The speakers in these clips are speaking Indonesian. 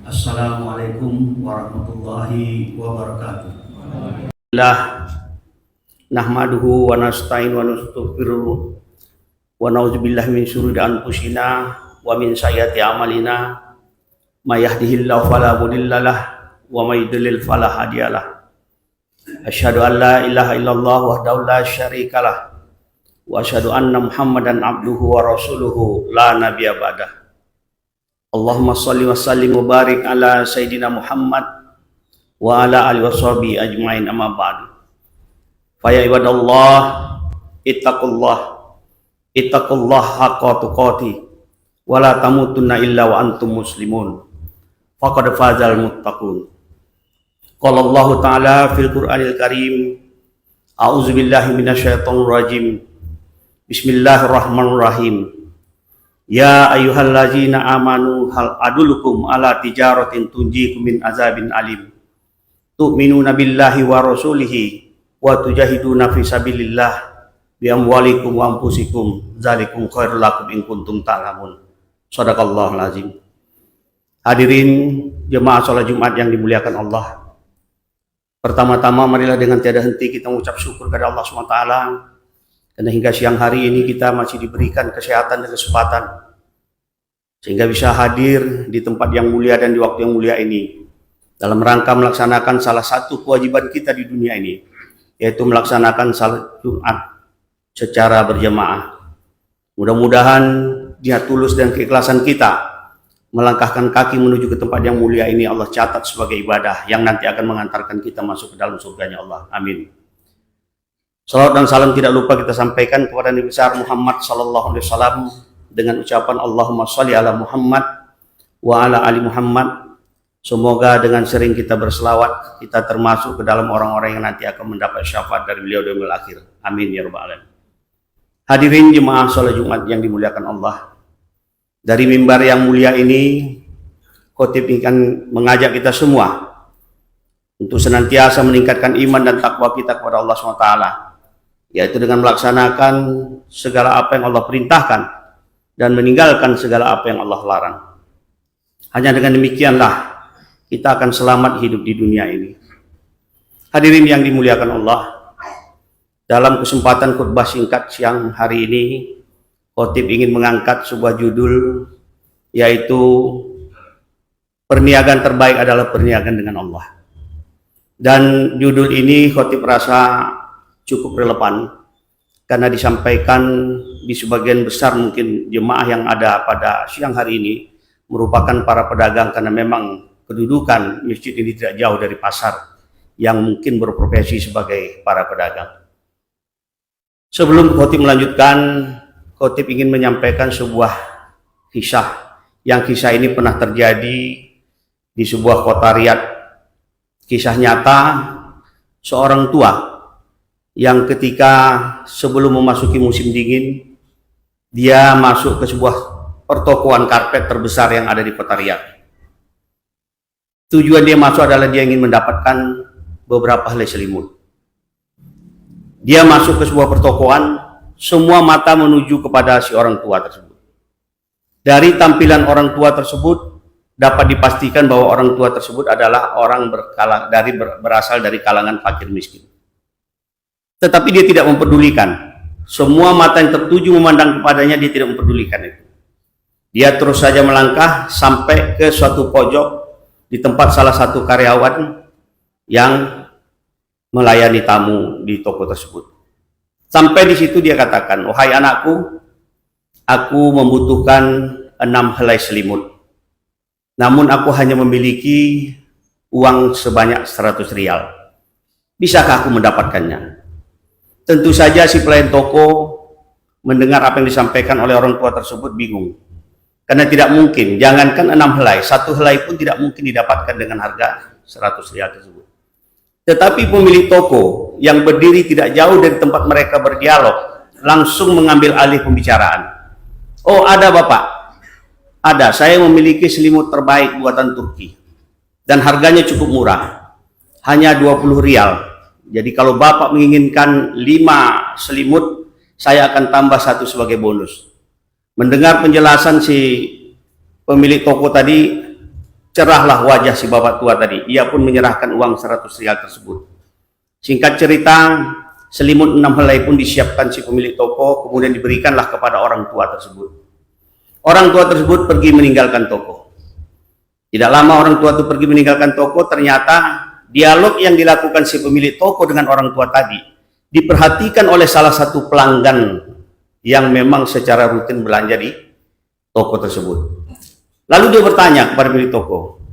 Assalamualaikum warahmatullahi wabarakatuh. Alhamdulillah, nahmaduhu wa nasta'in wa nastaghfiruh wa na'udzubillahi min syururi anfusina wa min sayyiati a'malina. May yahdihillahu fala mudhillalah wa may yudlil fala hadiyalah. Asyhadu an la ilaha illallah wahdahu la syarikalah wa asyhadu anna Muhammadan abduhu wa rasuluhu la nabiyya ba'dah. Allahumma shalli wa sallim wa barik ala sayyidina Muhammad wa ala alihi washabihi ajmain, amma ba'du. Fa ya ibadallah ittaqullah haqqa tuqatih wa la tamutunna illa wa antum muslimun. Faqad fazal muttaqun. Qala Allah ta'ala fil Qur'anil Karim, a'udzu billahi minasyaitonir rajim. Bismillahirrahmanirrahim. Ya ayyuhallazina amanu hal adullukum ala tijaratin tunjikum min azabin alim. Tu'minuna billahi wa rasulihi wa tujahiduna fi sabilillah bi amwalikum wa anfusikum dzalikum khairul lakum in kuntum ta'lamun. Shadaqallahul azim. Hadirin jemaah salat Jumat yang dimuliakan Allah. Pertama-tama marilah dengan tiada henti kita mengucap syukur kepada Allah SWT, karena hingga siang hari ini kita masih diberikan kesehatan dan kesempatan sehingga bisa hadir di tempat yang mulia dan di waktu yang mulia ini dalam rangka melaksanakan salah satu kewajiban kita di dunia ini, yaitu melaksanakan salat Jumat secara berjamaah. Mudah-mudahan niat tulus dan keikhlasan kita melangkahkan kaki menuju ke tempat yang mulia ini Allah catat sebagai ibadah yang nanti akan mengantarkan kita masuk ke dalam surganya Allah. Amin. Salawat dan salam tidak lupa kita sampaikan kepada Nabi besar Muhammad sallallahu alaihi wasallam dengan ucapan Allahumma sholli ala Muhammad wa ala ali Muhammad. Semoga dengan sering kita berselawat kita termasuk ke dalam orang-orang yang nanti akan mendapat syafaat dari beliau di yaumil akhir. Amin ya rabbal alamin. Hadirin jemaah salat Jumat yang dimuliakan Allah. Dari mimbar yang mulia ini, khotib akan mengajak kita semua untuk senantiasa meningkatkan iman dan takwa kita kepada Allah SWT, yaitu dengan melaksanakan segala apa yang Allah perintahkan dan meninggalkan segala apa yang Allah larang. Hanya dengan demikianlah kita akan selamat hidup di dunia ini. Hadirin yang dimuliakan Allah, dalam kesempatan khutbah singkat siang hari ini, khotib ingin mengangkat sebuah judul, yaitu perniagaan terbaik adalah perniagaan dengan Allah. Dan judul ini khotib rasa cukup relevan karena disampaikan di sebagian besar mungkin jemaah yang ada pada siang hari ini merupakan para pedagang, karena memang kedudukan masjid ini tidak jauh dari pasar yang mungkin berprofesi sebagai para pedagang. Sebelum khotib melanjutkan, khotib ingin menyampaikan sebuah kisah, yang kisah ini pernah terjadi di sebuah kota Riyadh. Kisah nyata seorang tua yang ketika sebelum memasuki musim dingin, dia masuk ke sebuah pertokoan karpet terbesar yang ada di kota Riyadh. Tujuan dia masuk adalah dia ingin mendapatkan beberapa helai selimut. Dia masuk ke sebuah pertokoan, semua mata menuju kepada si orang tua tersebut. Dari tampilan orang tua tersebut dapat dipastikan bahwa orang tua tersebut adalah orang berasal dari kalangan fakir miskin. Tetapi dia tidak mempedulikan. Semua mata yang tertuju memandang kepadanya, dia tidak mempedulikan itu. Dia terus saja melangkah sampai ke suatu pojok di tempat salah satu karyawan yang melayani tamu di toko tersebut. Sampai di situ dia katakan, "Wahai anakku, aku membutuhkan 6 helai selimut. Namun aku hanya memiliki uang sebanyak 100 rial. Bisakah aku mendapatkannya?" Tentu saja si pelayan toko mendengar apa yang disampaikan oleh orang tua tersebut bingung. Karena tidak mungkin, jangankan 6 helai, 1 helai pun tidak mungkin didapatkan dengan harga 100 rial tersebut. Tetapi pemilik toko yang berdiri tidak jauh dari tempat mereka berdialog langsung mengambil alih pembicaraan. "Oh, ada Bapak. Ada, saya memiliki selimut terbaik buatan Turki. Dan harganya cukup murah. Hanya 20 rial. Jadi kalau Bapak menginginkan 5 selimut, saya akan tambah 1 sebagai bonus." Mendengar penjelasan si pemilik toko tadi, cerahlah wajah si bapak tua tadi. Ia pun menyerahkan uang 100 rial tersebut. Singkat cerita, selimut 6 helai pun disiapkan si pemilik toko, kemudian diberikanlah kepada orang tua tersebut. Orang tua tersebut pergi meninggalkan toko. Tidak lama orang tua itu pergi meninggalkan toko, ternyata dialog yang dilakukan si pemilik toko dengan orang tua tadi diperhatikan oleh salah satu pelanggan yang memang secara rutin belanja di toko tersebut. Lalu dia bertanya kepada pemilik toko,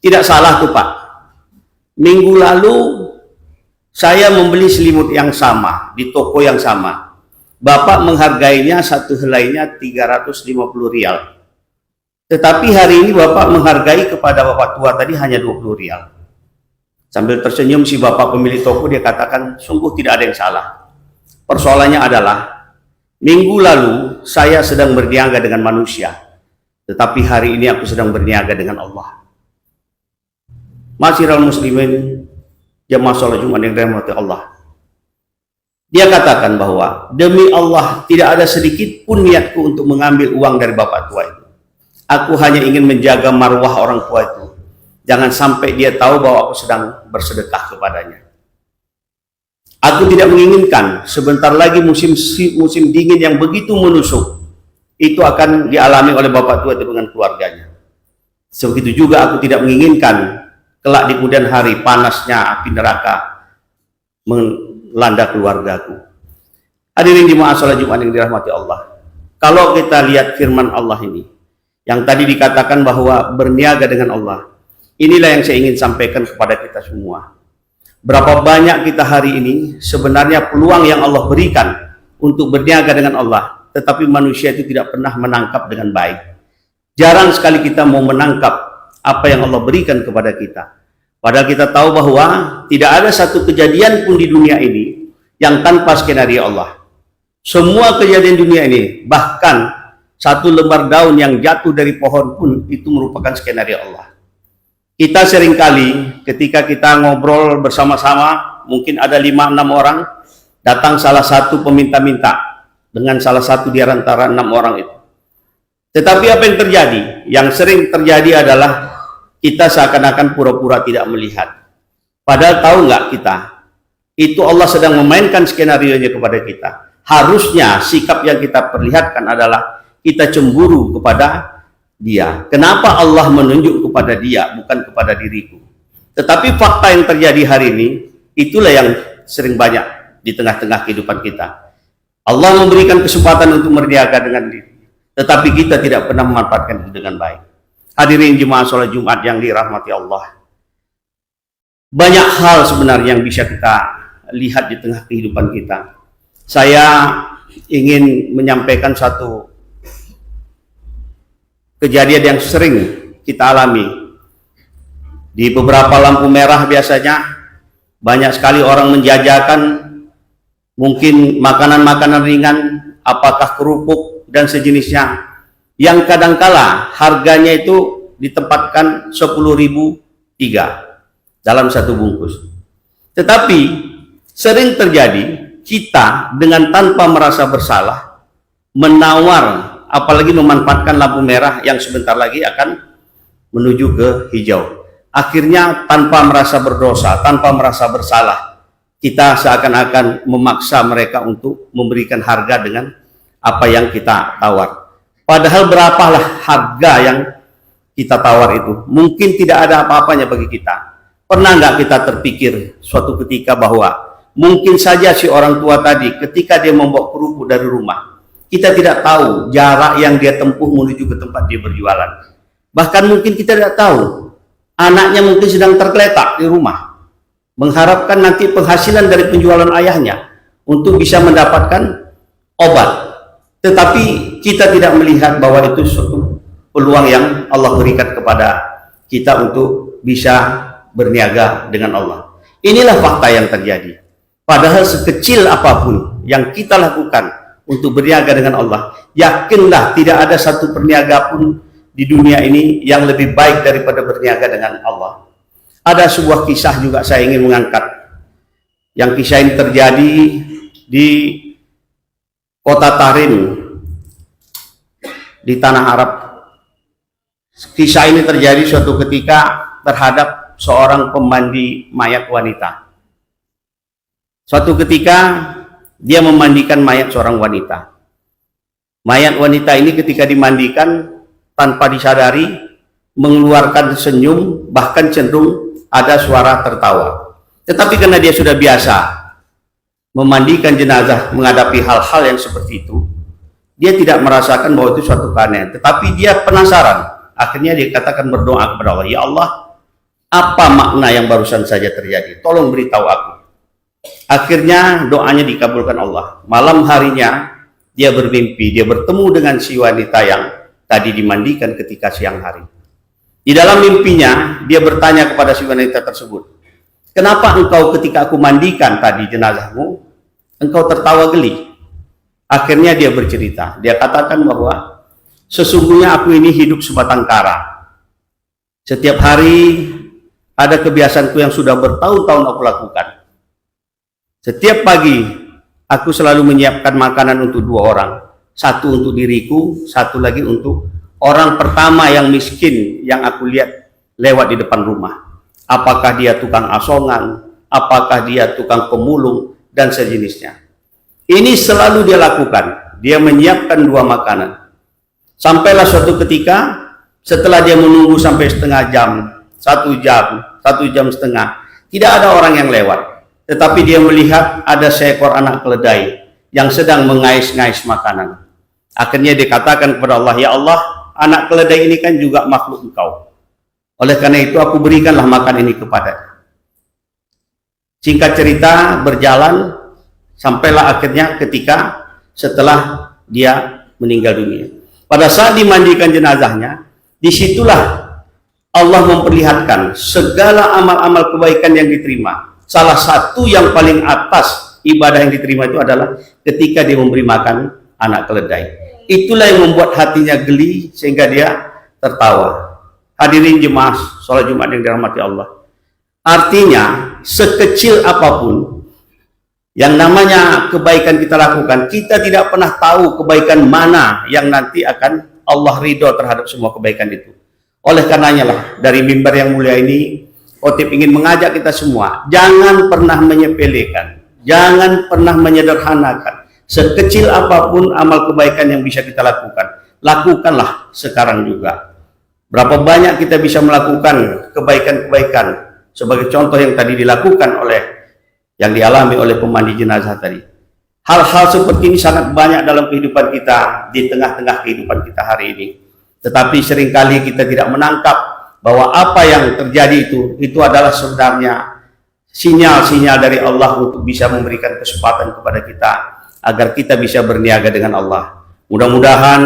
"Tidak salah tuh Pak, minggu lalu saya membeli selimut yang sama di toko yang sama. Bapak menghargainya satu helainya 350 rial. Tetapi hari ini Bapak menghargai kepada Bapak tua tadi hanya 20 rial. Sambil tersenyum si bapak pemilik toko, dia katakan, sungguh tidak ada yang salah. Persoalannya adalah, minggu lalu saya sedang berniaga dengan manusia, tetapi hari ini aku sedang berniaga dengan Allah. Masyiral muslimin, jamaah sholat Jumat yang dirahmati Allah. Dia katakan bahwa, demi Allah tidak ada sedikit pun niatku untuk mengambil uang dari bapak tua itu. Aku hanya ingin menjaga marwah orang tua itu. Jangan sampai dia tahu bahwa aku sedang bersedekah kepadanya. Aku tidak menginginkan sebentar lagi musim dingin yang begitu menusuk itu akan dialami oleh bapak tua itu dengan keluarganya. Begitu juga aku tidak menginginkan kelak di kemudian hari panasnya api neraka melanda keluargaku. Hadirin jemaah salat Jumat yang dirahmati Allah. Kalau kita lihat firman Allah ini, yang tadi dikatakan bahwa berniaga dengan Allah, inilah yang saya ingin sampaikan kepada kita semua. Berapa banyak kita hari ini sebenarnya peluang yang Allah berikan untuk berniaga dengan Allah, tetapi manusia itu tidak pernah menangkap dengan baik. Jarang sekali kita mau menangkap apa yang Allah berikan kepada kita. Padahal kita tahu bahwa tidak ada satu kejadian pun di dunia ini yang tanpa skenario Allah. Semua kejadian dunia ini, bahkan satu lembar daun yang jatuh dari pohon pun itu merupakan skenario Allah. Kita seringkali ketika kita ngobrol bersama-sama, mungkin ada 5-6 orang, datang salah satu peminta-minta dengan salah satu di antara 6 orang itu. Tetapi apa yang terjadi? Yang sering terjadi adalah kita seakan-akan pura-pura tidak melihat. Padahal tahu nggak kita? Itu Allah sedang memainkan skenario-nya kepada kita. Harusnya sikap yang kita perlihatkan adalah kita cemburu kepada dia. Kenapa Allah menunjuk kepada dia, bukan kepada diriku? Tetapi fakta yang terjadi hari ini, itulah yang sering banyak di tengah-tengah kehidupan kita. Allah memberikan kesempatan untuk berniaga dengan diri, tetapi kita tidak pernah memanfaatkan itu dengan baik. Hadirin jemaah sholat Jumat yang dirahmati Allah. Banyak hal sebenarnya yang bisa kita lihat di tengah kehidupan kita. Saya ingin menyampaikan satu kejadian yang sering kita alami. Di beberapa lampu merah biasanya banyak sekali orang menjajakan mungkin makanan-makanan ringan, apakah kerupuk dan sejenisnya, yang kadangkala harganya itu ditempatkan 10.000 3 dalam satu bungkus. Tetapi sering terjadi kita dengan tanpa merasa bersalah menawar, apalagi memanfaatkan lampu merah yang sebentar lagi akan menuju ke hijau. Akhirnya tanpa merasa berdosa, tanpa merasa bersalah, kita seakan-akan memaksa mereka untuk memberikan harga dengan apa yang kita tawar. Padahal berapalah harga yang kita tawar itu? Mungkin tidak ada apa-apanya bagi kita. Pernah nggak kita terpikir suatu ketika bahwa mungkin saja si orang tua tadi ketika dia membawa kerupuk dari rumah, kita tidak tahu jarak yang dia tempuh menuju ke tempat dia berjualan. Bahkan mungkin kita tidak tahu, anaknya mungkin sedang tergeletak di rumah, mengharapkan nanti penghasilan dari penjualan ayahnya untuk bisa mendapatkan obat. Tetapi kita tidak melihat bahwa itu suatu peluang yang Allah berikan kepada kita untuk bisa berniaga dengan Allah. Inilah fakta yang terjadi. Padahal sekecil apapun yang kita lakukan untuk berniaga dengan Allah, yakinlah tidak ada satu perniaga pun di dunia ini yang lebih baik daripada berniaga dengan Allah. Ada sebuah kisah juga saya ingin mengangkat. Yang kisah ini terjadi di kota Tarim di tanah Arab. Kisah ini terjadi suatu ketika terhadap seorang pemandi mayat wanita. Suatu ketika dia memandikan mayat seorang wanita. Mayat wanita ini ketika dimandikan tanpa disadari mengeluarkan senyum, bahkan cenderung ada suara tertawa. Tetapi karena dia sudah biasa memandikan jenazah, menghadapi hal-hal yang seperti itu, dia tidak merasakan bahwa itu suatu keanehan. Tetapi dia penasaran. Akhirnya dia katakan berdoa kepada Allah, ya Allah, apa makna yang barusan saja terjadi? Tolong beritahu aku. Akhirnya doanya dikabulkan Allah. Malam harinya dia bermimpi, dia bertemu dengan si wanita yang tadi dimandikan ketika siang hari. Di dalam mimpinya dia bertanya kepada si wanita tersebut, kenapa engkau ketika aku mandikan tadi jenazahmu, engkau tertawa geli? Akhirnya dia bercerita, dia katakan bahwa sesungguhnya aku ini hidup sebatang kara. Setiap hari ada kebiasaanku yang sudah bertahun-tahun aku lakukan. Setiap pagi aku selalu menyiapkan makanan untuk 2 orang. Satu untuk diriku, satu lagi untuk orang pertama yang miskin yang aku lihat lewat di depan rumah. Apakah dia tukang asongan, apakah dia tukang pemulung, dan sejenisnya. Ini selalu dia lakukan. Dia menyiapkan 2 makanan. Sampailah suatu ketika, setelah dia menunggu sampai setengah jam, 1 jam setengah, tidak ada orang yang lewat. Tetapi dia melihat ada seekor anak keledai yang sedang mengais-ngais makanan. Akhirnya dia katakan kepada Allah, ya Allah, anak keledai ini kan juga makhluk engkau. Oleh karena itu aku berikanlah makan ini kepadanya. Singkat cerita berjalan, sampailah akhirnya ketika setelah dia meninggal dunia. Pada saat dimandikan jenazahnya, disitulah Allah memperlihatkan segala amal-amal kebaikan yang diterima. Salah satu yang paling atas ibadah yang diterima itu adalah ketika dia memberi makan anak keledai. Itulah yang membuat hatinya geli sehingga dia tertawa. Hadirin jemaah sholat Jumat yang dirahmati Allah. Artinya sekecil apapun yang namanya kebaikan kita lakukan, kita tidak pernah tahu kebaikan mana yang nanti akan Allah ridho terhadap semua kebaikan itu. Oleh karenanya lah dari mimbar yang mulia ini, Khotib ingin mengajak kita semua, jangan pernah menyepelekan, jangan pernah menyederhanakan. Sekecil apapun amal kebaikan yang bisa kita lakukan, lakukanlah sekarang juga. Berapa banyak kita bisa melakukan kebaikan-kebaikan, sebagai contoh yang tadi dilakukan yang dialami oleh pemandi jenazah tadi. Hal-hal seperti ini sangat banyak dalam kehidupan kita, di tengah-tengah kehidupan kita hari ini. Tetapi seringkali kita tidak menangkap bahwa apa yang terjadi itu adalah sebenarnya sinyal-sinyal dari Allah untuk bisa memberikan kesempatan kepada kita agar kita bisa berniaga dengan Allah. Mudah-mudahan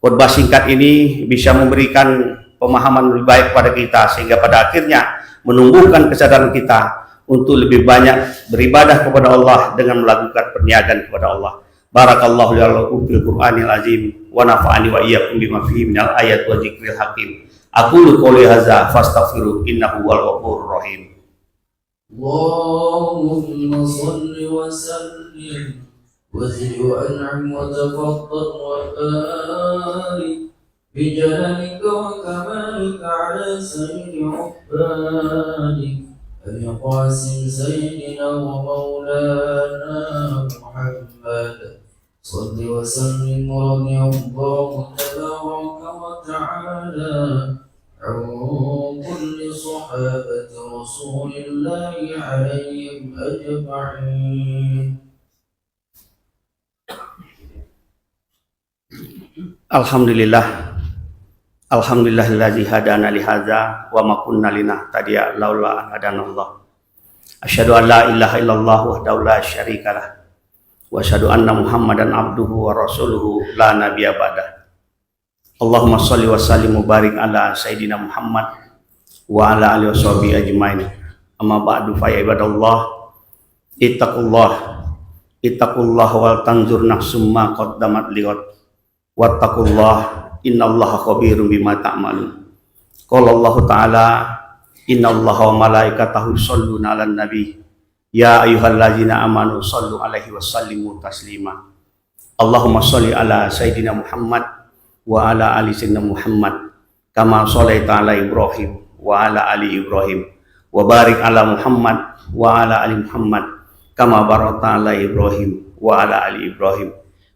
khotbah singkat ini bisa memberikan pemahaman lebih baik kepada kita sehingga pada akhirnya menumbuhkan kesadaran kita untuk lebih banyak beribadah kepada Allah dengan melakukan perniagaan kepada Allah. Barakallahu li wa lakum fil Qur'anil azim wa nafa'ani wa iyyakum bima fihi minal ayat wa dzikril hakim. Aqulu qouli hadza fastaghfiru innahu huwal ghafurur rahim. Allahumma shalli wa sallim wa zid wa an'im wa tafaddal wa barik bi jalalika wa kamalika ala sayyidi ubadik Abi Qasim sayyidina wa maulana Muhammad salli wa sallim wa radiyallahu tabaraka wa ta'ala عن كل صحابة رسول الله عليهم أجمعين. Alhamdulillah, alhamdulillahilladzi hadana li hadza wa ma kunna linahtadiya laula an hadanallah. Asyhadu an la ilaha illallah wahdahu la syarikalah wa asyhadu anna Muhammadan abduhu wa rasuluhu la nabiyya ba'dah. Allahumma sholli wa sallim wa barik ala sayyidina Muhammad wa ala alihi washabihi ajmain. Amma ba'du fa ya ibadallah, ittaqullah wal tanzur nafsum ma qaddamat lighad wattaqullah innallaha khabirum bima ta'malun. Qala Allah ta'ala innallaha wa malaikatahu yusholluna 'alan nabi ya ayyuhalladzina amanu shollu 'alaihi wa sallimu taslima. Allahumma sholli ala sayyidina Muhammad wa ala ali sayyidina Muhammad kama sholaita ala Ibrahim wa ala ali Ibrahim wa barik ala Muhammad wa ala ali Muhammad kama barakta ala Ibrahim wa ala ali Ibrahim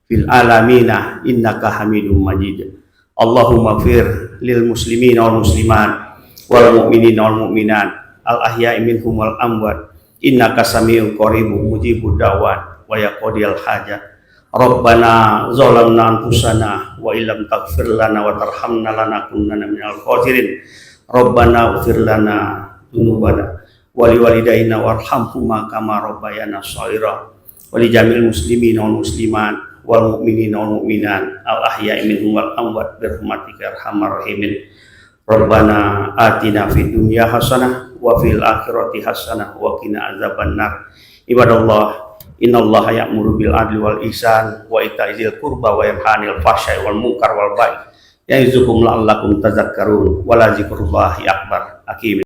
fil alamina innaka Hamidum Majid. Allahumma fir lil muslimin wal muslimat wal mu'minin wal mu'minat al ahya'i minhum wal amwat innaka sami'un qaribun mujibud da'wat wa yaqdil hajat. Rabbana zalamna anfusana wa illam taghfir lana wa tarhamna lanakunanna minal khasirin. Rabbana ighfir lana dzunubana wa liwalidayna warhamhuma kama rabbayana shaghira wa li jamil muslimin wal muslimat wal mu'minin wal mu'minat al ahya'i minhum wal amwat bi rahmatika arhamar rahimin. Rabbana atina fid dunya hasanah wa fil akhirati hasanah wa qina azabannar. Ibadallah, innallaha ya'muru bil adli wal ihsan wa ita'i dzil qurba wa yanha 'anil fahsya'i wal munkar wal baghi ya'izukum la'allakum tadhakkarun wa la dzikrullahi akbar. Akim.